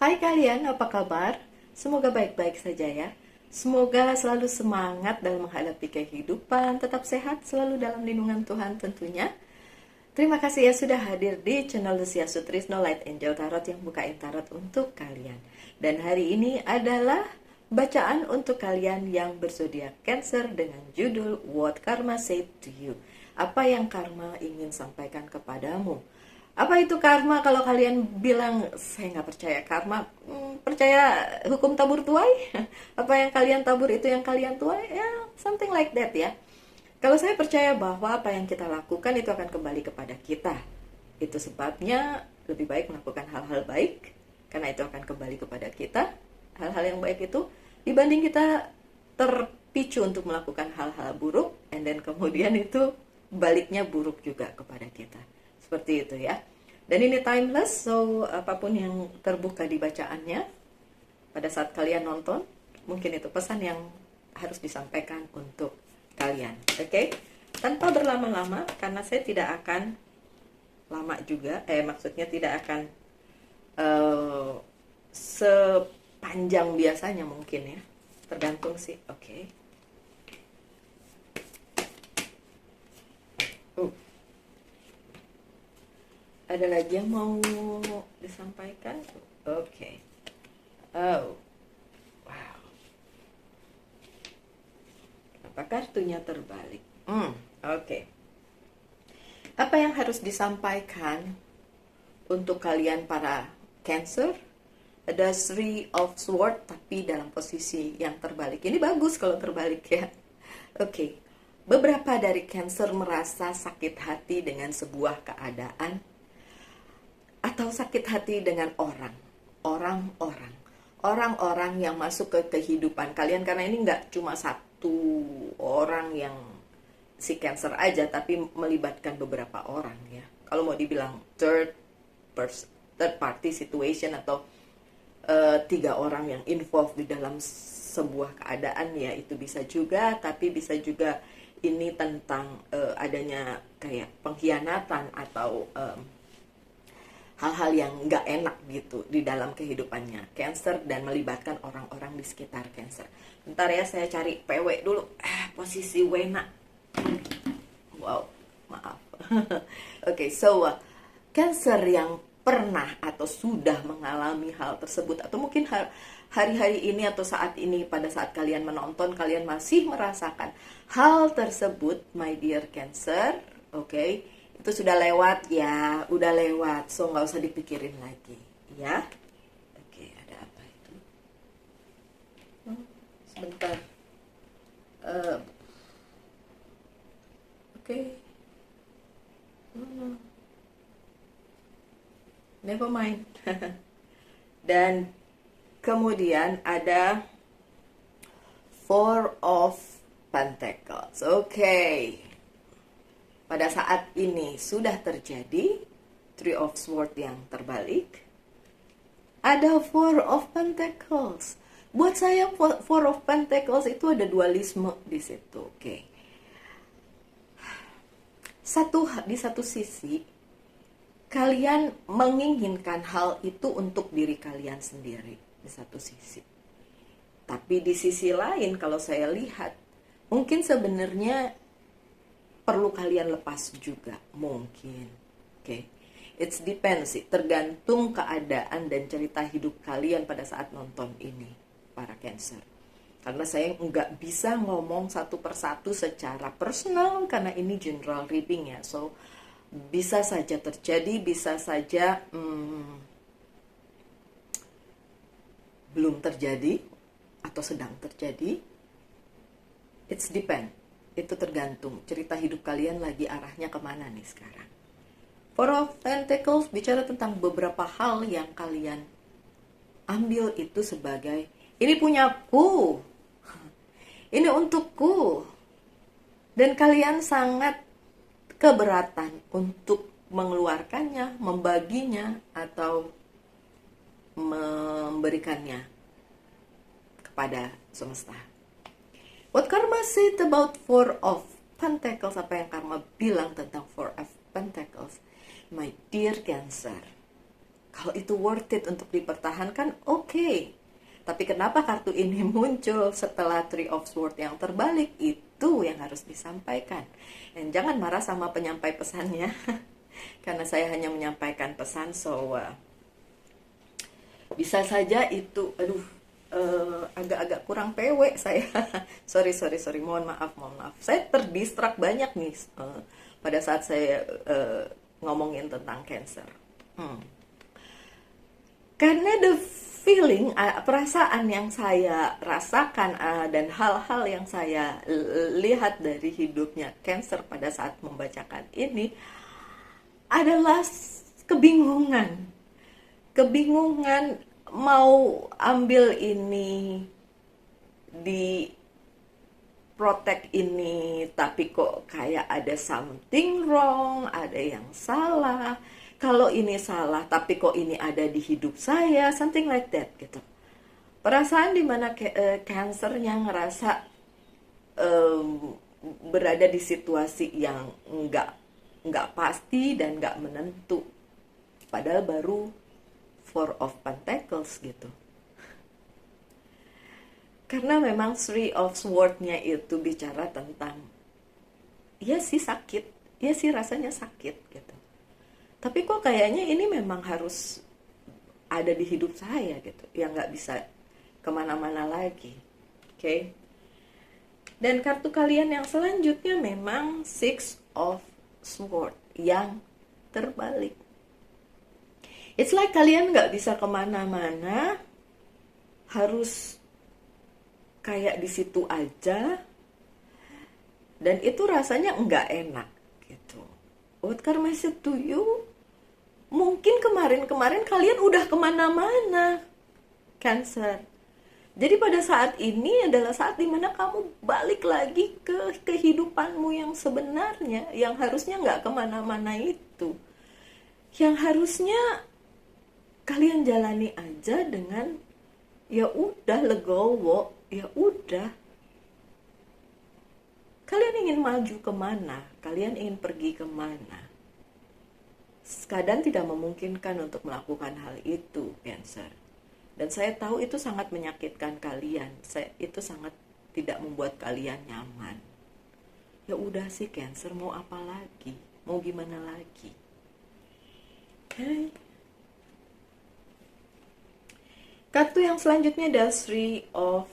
Hai kalian, apa kabar? Semoga baik-baik saja ya. Semoga selalu semangat dalam menghadapi kehidupan, tetap sehat, selalu dalam lindungan Tuhan tentunya. Terima kasih ya sudah hadir di channel Lucia Sutrisno Light Angel Tarot yang bukain tarot untuk kalian. Dan hari ini adalah bacaan untuk kalian yang berzodiak Cancer dengan judul What Karma Said to You. Apa yang karma ingin sampaikan kepadamu? Apa itu karma? Kalau kalian bilang saya nggak percaya karma, percaya hukum tabur tuai? Apa yang kalian tabur itu yang kalian tuai? Ya, something like that ya. Kalau saya percaya bahwa apa yang kita lakukan itu akan kembali kepada kita. Itu sebabnya lebih baik melakukan hal-hal baik, karena itu akan kembali kepada kita. Hal-hal yang baik itu dibanding kita terpicu untuk melakukan hal-hal buruk, and then kemudian itu baliknya buruk juga kepada kita. Seperti itu ya. Dan ini timeless, so apapun yang terbuka di bacaannya pada saat kalian nonton, mungkin itu pesan yang harus disampaikan untuk kalian. Oke? Tanpa berlama-lama, karena saya tidak akan lama juga, maksudnya tidak akan sepanjang biasanya mungkin ya. Tergantung sih. Oke. Ada lagi yang mau disampaikan? Oke. Oh, wow. Apa kartunya terbalik? Oke. Apa yang harus disampaikan untuk kalian para Cancer? Ada Three of Swords, tapi dalam posisi yang terbalik. Ini bagus kalau terbalik ya. Oke. Beberapa dari Cancer merasa sakit hati dengan sebuah keadaan atau sakit hati dengan orang-orang yang masuk ke kehidupan kalian, karena ini nggak cuma satu orang yang si Cancer aja, tapi melibatkan beberapa orang ya. Kalau mau dibilang third party situation atau tiga orang yang involved di dalam sebuah keadaan ya, itu bisa juga, tapi bisa juga ini tentang adanya kayak pengkhianatan atau hal-hal yang nggak enak gitu di dalam kehidupannya Cancer dan melibatkan orang-orang di sekitar Cancer. Bentar ya, saya cari PW dulu. Posisi Wena. Wow, maaf. Oke, so Cancer yang pernah atau sudah mengalami hal tersebut, atau mungkin hari-hari ini atau saat ini pada saat kalian menonton, kalian masih merasakan hal tersebut, my dear Cancer. Oke. Itu sudah lewat ya, udah lewat, so nggak usah dipikirin lagi ya. Oke, ada apa itu? Sebentar. Oke. Never mind. Dan kemudian ada Four of Pentacles. Oke. Pada saat ini sudah terjadi Three of Swords yang terbalik. Ada Four of Pentacles. Buat saya Four of Pentacles itu ada dualisme di situ. Oke. Di satu sisi kalian menginginkan hal itu untuk diri kalian sendiri di satu sisi. Tapi di sisi lain kalau saya lihat, mungkin sebenarnya perlu kalian lepas juga mungkin. Oke. It's depends sih, tergantung keadaan dan cerita hidup kalian pada saat nonton ini para Cancer. Karena saya nggak bisa ngomong satu persatu secara personal karena ini general reading ya. So bisa saja terjadi, bisa saja belum terjadi atau sedang terjadi. It's depend. Itu tergantung cerita hidup kalian lagi arahnya kemana nih sekarang. Four of Pentacles bicara tentang beberapa hal yang kalian ambil itu sebagai ini punyaku, ini untukku, dan kalian sangat keberatan untuk mengeluarkannya, membaginya, atau memberikannya kepada semesta. What karma said about Four of Pentacles? Apa yang karma bilang tentang Four of Pentacles? My dear Cancer, Kalau itu worth it untuk dipertahankan, oke. Tapi kenapa kartu ini muncul setelah Three of Swords yang terbalik? Itu yang harus disampaikan. Dan jangan marah sama penyampai pesannya. Karena saya hanya menyampaikan pesan, so bisa saja itu, agak-agak kurang PW saya. sorry, mohon maaf. Saya terdistrak banyak nih pada saat saya ngomongin tentang Cancer. Karena the feeling, perasaan yang saya rasakan dan hal-hal yang saya lihat dari hidupnya Cancer pada saat membacakan ini adalah kebingungan. Kebingungan mau ambil ini, di protect ini, tapi kok kayak ada something wrong, ada yang salah. Kalau ini salah, tapi kok ini ada di hidup saya, something like that gitu. Perasaan dimana Cancernya ngerasa berada di situasi yang nggak pasti dan nggak menentu. Padahal baru Four of Pentacles gitu. Karena memang Three of Swords-nya itu bicara tentang, ya sih sakit, ya sih rasanya sakit gitu. Tapi kok kayaknya ini memang harus ada di hidup saya gitu, yang nggak bisa kemana-mana lagi. Oke. Dan kartu kalian yang selanjutnya memang Six of Swords yang terbalik. It's like kalian nggak bisa kemana-mana, harus kayak di situ aja, dan itu rasanya nggak enak gitu. What karma said to you? Mungkin kemarin-kemarin kalian udah kemana-mana, Cancer. Jadi pada saat ini adalah saat dimana kamu balik lagi ke kehidupanmu yang sebenarnya, yang harusnya nggak kemana-mana itu. Yang harusnya kalian jalani aja dengan, ya udah legowo, ya udah. Kalian ingin maju kemana? Kalian ingin pergi kemana? Kadang tidak memungkinkan untuk melakukan hal itu, Cancer. Dan saya tahu itu sangat menyakitkan kalian. Itu sangat tidak membuat kalian nyaman. Ya udah sih Cancer, mau apa lagi? Mau gimana lagi? Okay. Kartu yang selanjutnya adalah Three of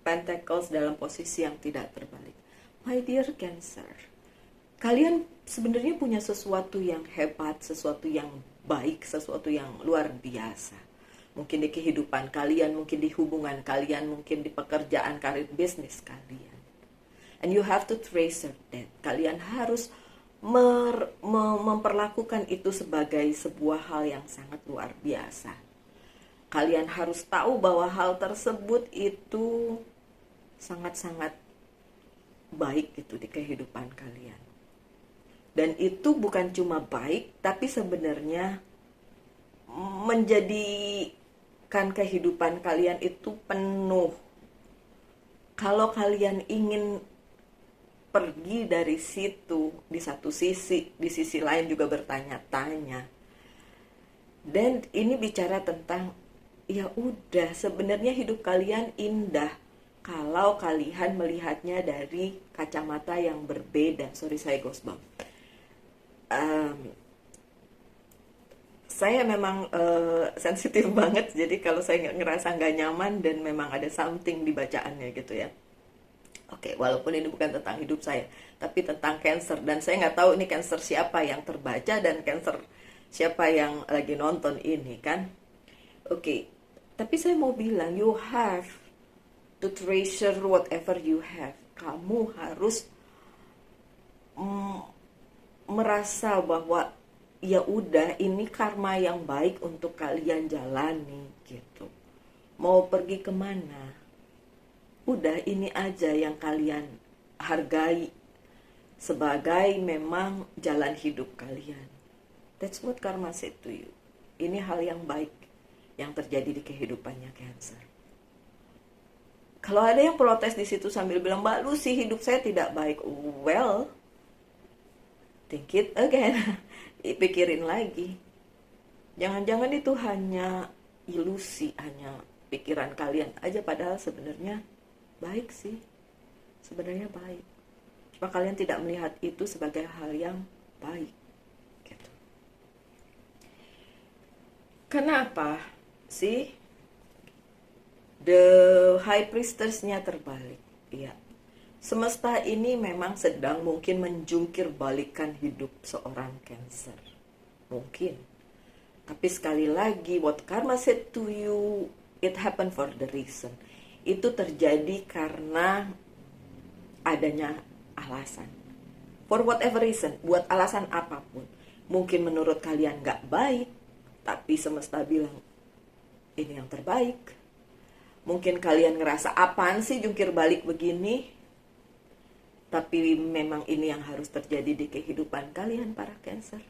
Pentacles dalam posisi yang tidak terbalik. My dear Cancer, kalian sebenarnya punya sesuatu yang hebat, sesuatu yang baik, sesuatu yang luar biasa. Mungkin di kehidupan kalian, mungkin di hubungan kalian, mungkin di pekerjaan, karir, bisnis kalian. And you have to treasure that. Kalian harus memperlakukan itu sebagai sebuah hal yang sangat luar biasa. Kalian harus tahu bahwa hal tersebut itu sangat-sangat baik gitu di kehidupan kalian. Dan itu bukan cuma baik, tapi sebenarnya menjadikan kehidupan kalian itu penuh. Kalau kalian ingin pergi dari situ, di satu sisi, di sisi lain juga bertanya-tanya. Dan ini bicara tentang, ya udah, sebenarnya hidup kalian indah kalau kalian melihatnya dari kacamata yang berbeda. Sorry, saya goosebump. Saya memang sensitif banget, jadi kalau saya ngerasa nggak nyaman dan memang ada something di bacaannya gitu ya. Oke, walaupun ini bukan tentang hidup saya, tapi tentang Cancer, dan saya nggak tahu ini Cancer siapa yang terbaca dan Cancer siapa yang lagi nonton ini kan. Oke, tapi saya mau bilang, you have to treasure whatever you have. Kamu harus merasa bahwa ya udah, ini karma yang baik untuk kalian jalani gitu. Mau pergi kemana, udah ini aja yang kalian hargai sebagai memang jalan hidup kalian. That's what karma said to you. Ini hal yang baik yang terjadi di kehidupannya Cancer. Kalau ada yang protes di situ sambil bilang, Mbak Lucy, hidup saya tidak baik. Well, think it again. Pikirin lagi. Jangan-jangan itu hanya ilusi, hanya pikiran kalian aja, padahal sebenarnya baik sih. Sebenarnya baik. Cuma kalian tidak melihat itu sebagai hal yang baik. Gitu. Kenapa sih the high priestess-nya terbalik? Iya. Semesta ini memang sedang mungkin menjungkir balikan hidup seorang Cancer. Mungkin. Tapi sekali lagi, what karma said to you, it happened for the reason. Itu terjadi karena adanya alasan. For whatever reason, buat alasan apapun. Mungkin menurut kalian gak baik, tapi semesta bilang, ini yang terbaik. Mungkin kalian ngerasa, apaan sih jungkir balik begini? Tapi memang ini yang harus terjadi di kehidupan kalian, para Cancer.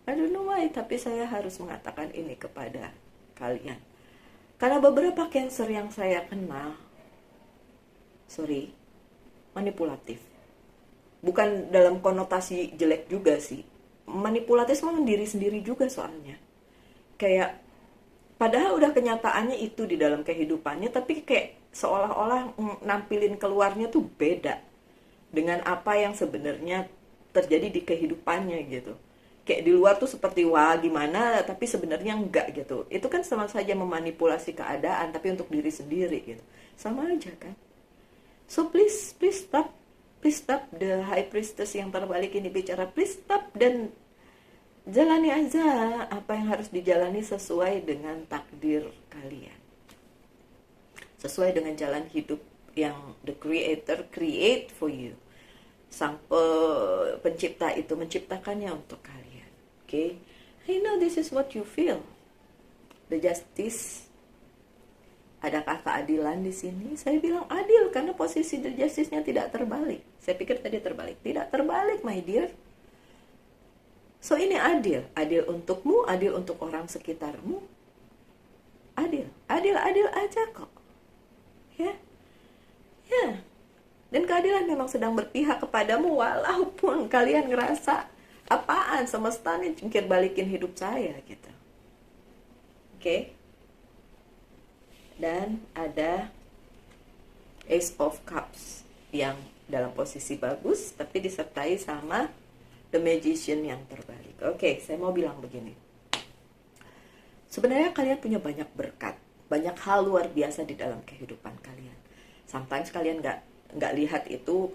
I don't know why, tapi saya harus mengatakan ini kepada kalian. Karena beberapa Cancer yang saya kenal, manipulatif. Bukan dalam konotasi jelek juga sih. Manipulatif sama diri sendiri juga soalnya. Kayak, padahal udah kenyataannya itu di dalam kehidupannya, tapi kayak seolah-olah nampilin keluarnya tuh beda dengan apa yang sebenarnya terjadi di kehidupannya gitu. Kayak di luar tuh seperti wah gimana, tapi sebenarnya enggak gitu. Itu kan sama saja memanipulasi keadaan, tapi untuk diri sendiri gitu. Sama aja kan. So please stop. Please stop the high priestess yang terbalik ini bicara. Please stop dan jalani aja apa yang harus dijalani sesuai dengan takdir kalian. Sesuai dengan jalan hidup yang the creator create for you. Sang pencipta itu menciptakannya untuk kalian. Okay? I know this is what you feel. The justice. Adakah keadilan di sini? Saya bilang adil karena posisi the justice-nya tidak terbalik. Saya pikir tadi terbalik. Tidak terbalik, my dear. So ini adil. Adil untukmu, adil untuk orang sekitarmu. Adil. Adil aja kok. Ya. Ya. Dan keadilan memang sedang berpihak kepadamu walaupun kalian ngerasa apaan semesta nih jungkir balikin hidup saya gitu. Oke. Dan ada Ace of Cups yang dalam posisi bagus tapi disertai sama The Magician yang terbalik. Oke, saya mau bilang begini. Sebenarnya kalian punya banyak berkat, banyak hal luar biasa di dalam kehidupan kalian. Sometimes kalian nggak lihat itu,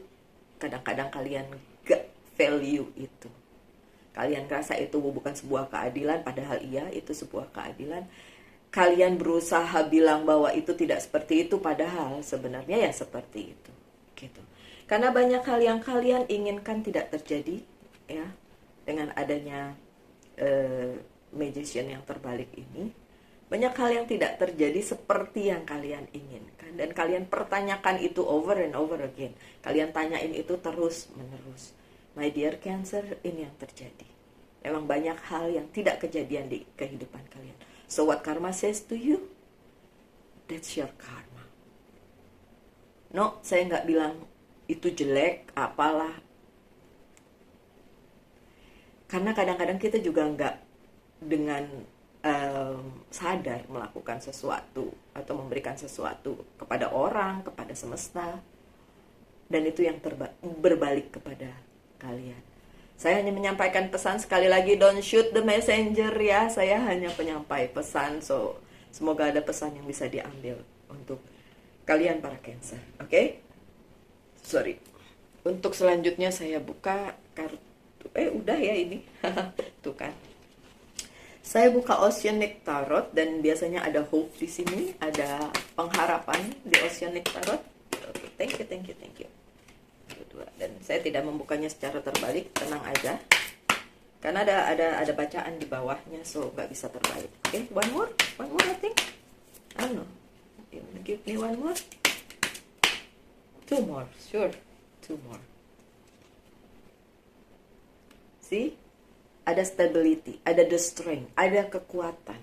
kadang-kadang kalian nggak value itu. Kalian rasa itu bukan sebuah keadilan, padahal iya itu sebuah keadilan. Kalian berusaha bilang bahwa itu tidak seperti itu, padahal sebenarnya ya seperti itu. Gitu. Karena banyak hal yang kalian inginkan tidak terjadi, ya, dengan adanya magician yang terbalik ini. Banyak hal yang tidak terjadi seperti yang kalian inginkan. Dan kalian pertanyakan itu over and over again. Kalian tanyain itu terus menerus. My dear Cancer, ini yang terjadi. Memang banyak hal yang tidak kejadian di kehidupan kalian. So what karma says to you? That's your karma. No, saya nggak bilang itu jelek, apalah. Karena kadang-kadang kita juga nggak dengan sadar melakukan sesuatu atau memberikan sesuatu kepada orang, kepada semesta. Dan itu yang berbalik kepada kalian. Saya hanya menyampaikan pesan, sekali lagi, don't shoot the messenger ya. Saya hanya penyampai pesan, so semoga ada pesan yang bisa diambil untuk kalian para Cancer. Oke? Sorry. Untuk selanjutnya saya buka kartu. Udah ya ini. Tuh kan. Saya buka Oceanic Tarot dan biasanya ada hope di sini, ada pengharapan di Oceanic Tarot. Oke, thank you. Dan saya tidak membukanya secara terbalik, tenang aja. Karena ada bacaan di bawahnya, so nggak bisa terbalik. Oke, one more I think. I don't know. Give me one more. Two more, sure. Two more. See? Ada stability, ada the strength, ada kekuatan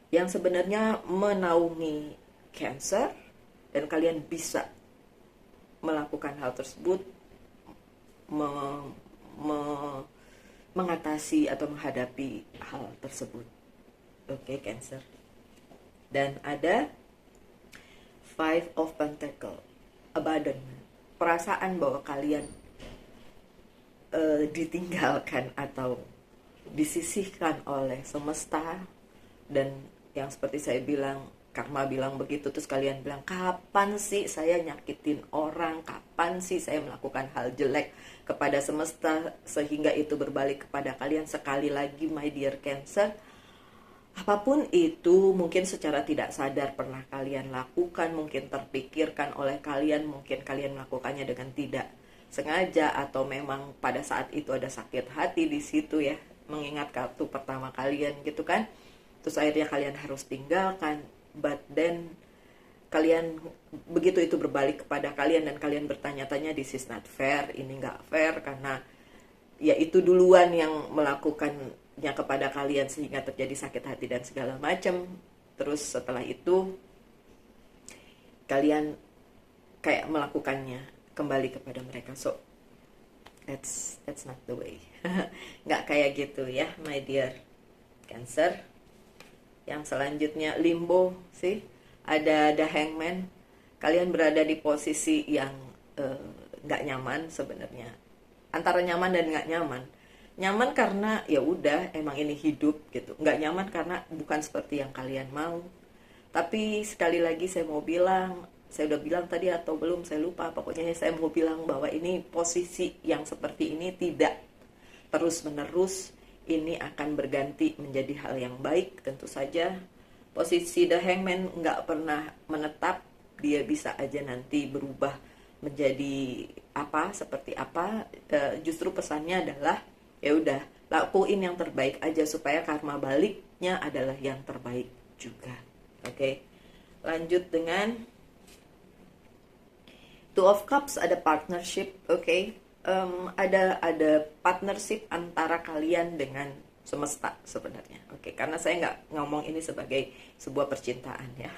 yang sebenarnya menaungi Cancer, dan kalian bisa melakukan hal tersebut, mengatasi atau menghadapi hal tersebut. Oke, Cancer. Dan ada Five of Pentacles, abandonment, perasaan bahwa kalian ditinggalkan atau disisihkan oleh semesta. Dan yang seperti saya bilang, karma bilang begitu, terus kalian bilang, kapan sih saya nyakitin orang, kapan sih saya melakukan hal jelek kepada semesta sehingga itu berbalik kepada kalian. Sekali lagi, my dear Cancer, apapun itu mungkin secara tidak sadar pernah kalian lakukan, mungkin terpikirkan oleh kalian, mungkin kalian melakukannya dengan tidak sengaja, atau memang pada saat itu ada sakit hati di situ ya, mengingat kartu pertama kalian gitu kan. Terus akhirnya kalian harus tinggalkan, but then kalian begitu itu berbalik kepada kalian dan kalian bertanya-tanya, this is not fair, ini nggak fair, karena ya itu duluan yang melakukannya kepada kalian sehingga terjadi sakit hati dan segala macam. Terus setelah itu kalian kayak melakukannya kembali kepada mereka. So that's not the way. Nggak kayak gitu ya, my dear Cancer. Yang selanjutnya limbo sih, ada the Hangman. Kalian berada di posisi yang nggak nyaman sebenarnya, antara nyaman dan nggak nyaman. Nyaman karena ya udah emang ini hidup gitu, nggak nyaman karena bukan seperti yang kalian mau. Tapi sekali lagi saya mau bilang, saya udah bilang tadi atau belum saya lupa, pokoknya saya mau bilang bahwa ini posisi yang seperti ini tidak terus menerus, ini akan berganti menjadi hal yang baik. Tentu saja posisi the Hangman nggak pernah menetap, dia bisa aja nanti berubah menjadi apa, seperti apa. Justru pesannya adalah ya udah, lakuin yang terbaik aja supaya karma baliknya adalah yang terbaik juga. Oke. Lanjut dengan Two of Cups, ada partnership. Oke. Ada partnership antara kalian dengan semesta sebenarnya. Oke, karena saya nggak ngomong ini sebagai sebuah percintaan ya.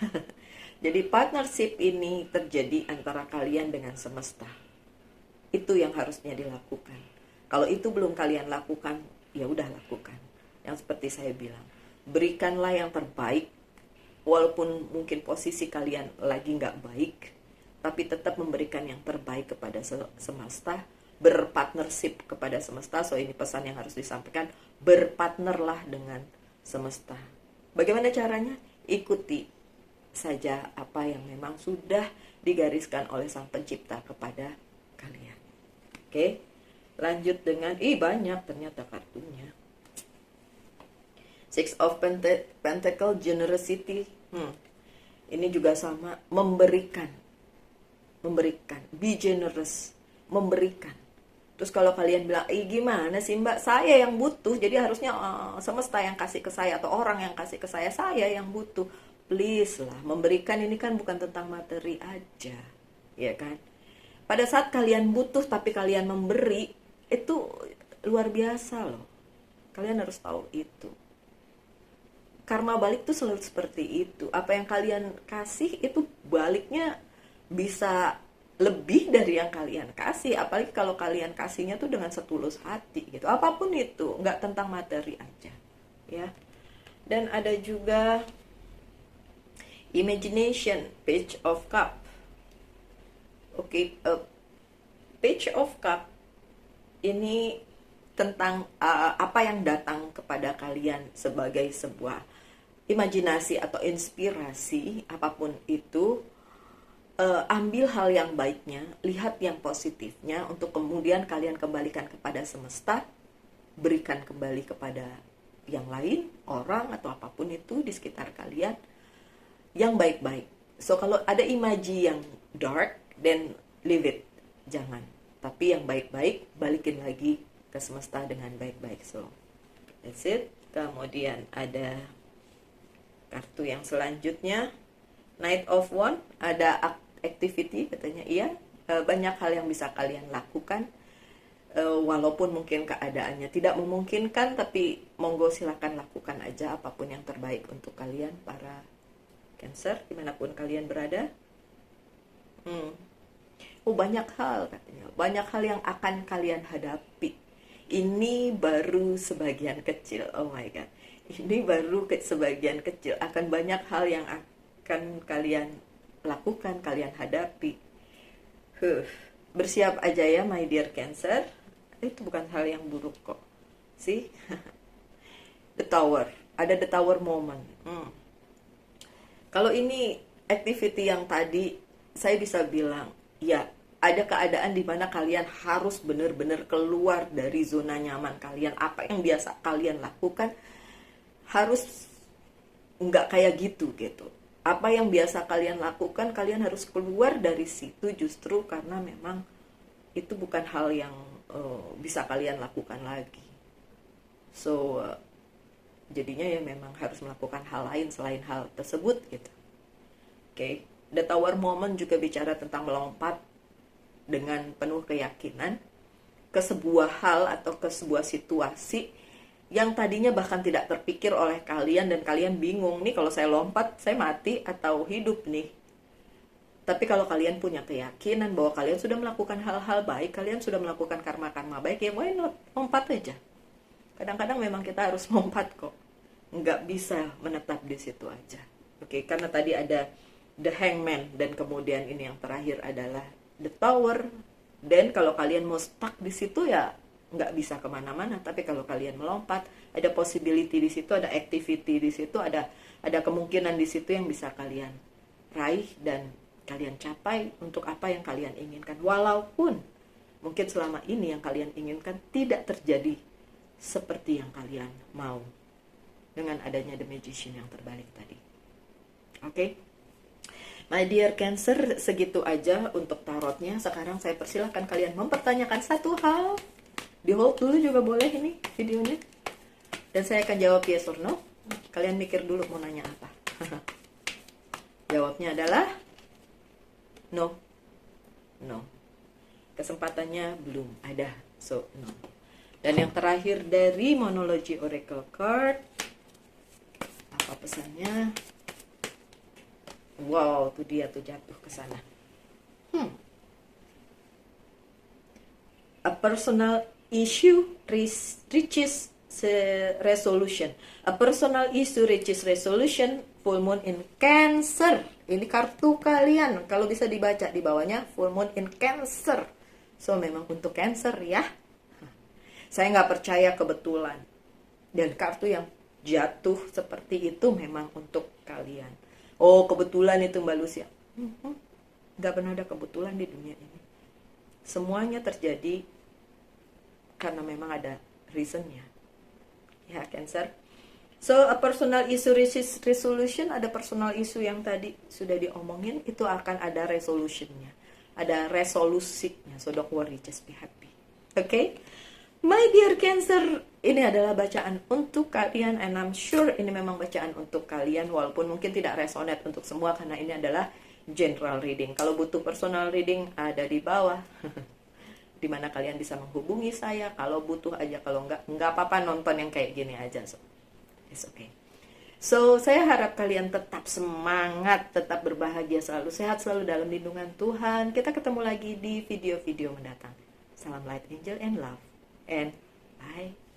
Jadi partnership ini terjadi antara kalian dengan semesta. Itu yang harusnya dilakukan. Kalau itu belum kalian lakukan, ya udah lakukan. Yang seperti saya bilang, berikanlah yang terbaik, walaupun mungkin posisi kalian lagi nggak baik, tapi tetap memberikan yang terbaik kepada semesta, berpartnership kepada semesta. So ini pesan yang harus disampaikan, berpartnerlah dengan semesta. Bagaimana caranya? Ikuti saja apa yang memang sudah digariskan oleh Sang Pencipta kepada kalian. Oke. Lanjut dengan, banyak ternyata kartunya. Six of Pentacles, generosity. Ini juga sama, memberikan. Be generous, memberikan. Terus kalau kalian bilang, gimana sih mbak, saya yang butuh, jadi harusnya semesta yang kasih ke saya, atau orang yang kasih ke saya yang butuh. Please lah, memberikan ini kan bukan tentang materi aja, ya kan? Pada saat kalian butuh tapi kalian memberi, itu luar biasa loh. Kalian harus tahu itu. Karma balik tuh selalu seperti itu. Apa yang kalian kasih itu baliknya bisa lebih dari yang kalian kasih. Apalagi kalau kalian kasihnya tuh dengan setulus hati gitu. Apapun itu, nggak tentang materi aja, ya. Dan ada juga imagination, Page of Cup. Oke, Page of Cup ini tentang apa yang datang kepada kalian sebagai sebuah imajinasi atau inspirasi, apapun itu. Ambil hal yang baiknya, lihat yang positifnya, untuk kemudian kalian kembalikan kepada semesta, berikan kembali kepada yang lain, orang atau apapun itu di sekitar kalian, yang baik-baik. So kalau ada imaji yang dark, then leave it, jangan. Tapi yang baik-baik, balikin lagi ke semesta dengan baik-baik. So, that's it. Kemudian ada kartu yang selanjutnya, Knight of Wands, ada activity katanya. Iya, banyak hal yang bisa kalian lakukan. Walaupun mungkin keadaannya tidak memungkinkan, tapi monggo silakan lakukan aja apapun yang terbaik untuk kalian, para Cancer, dimanapun kalian berada. Banyak hal katanya, banyak hal yang akan kalian hadapi, Ini baru sebagian kecil. Oh my god. Ini baru sebagian kecil. Akan banyak hal yang akan kalian lakukan, kalian hadapi. Bersiap aja ya my dear Cancer. Itu bukan hal yang buruk kok. See? The Tower. Ada the Tower moment. Kalau ini activity yang tadi, saya bisa bilang, ya, ada keadaan di mana kalian harus benar-benar keluar dari zona nyaman kalian. Apa yang biasa kalian lakukan harus nggak kayak gitu. Apa yang biasa kalian lakukan, kalian harus keluar dari situ justru karena memang itu bukan hal yang bisa kalian lakukan lagi. So, jadinya ya memang harus melakukan hal lain selain hal tersebut gitu. Oke. The Tower moment juga bicara tentang melompat dengan penuh keyakinan ke sebuah hal atau ke sebuah situasi yang tadinya bahkan tidak terpikir oleh kalian dan kalian bingung nih, kalau saya lompat saya mati atau hidup nih. Tapi kalau kalian punya keyakinan bahwa kalian sudah melakukan hal-hal baik, kalian sudah melakukan karma-karma baik, ya why not, lompat aja. Kadang-kadang memang kita harus lompat kok, nggak bisa menetap di situ aja. Oke, karena tadi ada the Hangman dan kemudian ini yang terakhir adalah the Tower. Dan kalau kalian mau stuck di situ ya nggak bisa kemana-mana. Tapi kalau kalian melompat, ada possibility di situ, ada activity di situ, ada kemungkinan di situ yang bisa kalian raih dan kalian capai untuk apa yang kalian inginkan. Walaupun mungkin selama ini yang kalian inginkan tidak terjadi seperti yang kalian mau dengan adanya The Magician yang terbalik tadi. Oke? My dear Cancer, segitu aja untuk tarotnya. Sekarang saya persilahkan kalian mempertanyakan satu hal. Di hold dulu juga boleh ini videonya. Dan saya akan jawab yes or no. Kalian mikir dulu mau nanya apa. Jawabnya adalah no. No. Kesempatannya belum ada. So, no. Dan yang terakhir dari Monology Oracle Card. Apa pesannya? Wow, tuh dia tuh jatuh ke sana. A personal issue reaches resolution. A personal issue reaches resolution. Full moon in Cancer. Ini kartu kalian. Kalau bisa dibaca di bawahnya full moon in Cancer. So memang untuk Cancer ya. Saya nggak percaya kebetulan. Dan kartu yang jatuh seperti itu memang untuk kalian. Oh, kebetulan itu Mbak Lucia. Gak pernah ada kebetulan di dunia ini. Semuanya terjadi karena memang ada reasonnya. Ya, Cancer. So, a personal issue resolution, ada personal issue yang tadi sudah diomongin, itu akan ada resolutionnya. Ada resolusinya. So, don't worry, just be happy. Okay? My dear Cancer, ini adalah bacaan untuk kalian and I'm sure ini memang bacaan untuk kalian walaupun mungkin tidak resonate untuk semua karena ini adalah general reading. Kalau butuh personal reading ada di bawah. Dimana kalian bisa menghubungi saya. Kalau butuh aja, kalau nggak apa-apa nonton yang kayak gini aja. So, it's okay. So, saya harap kalian tetap semangat, tetap berbahagia, selalu sehat, selalu dalam lindungan Tuhan. Kita ketemu lagi di video-video mendatang. Salam light, angel, and love. And bye.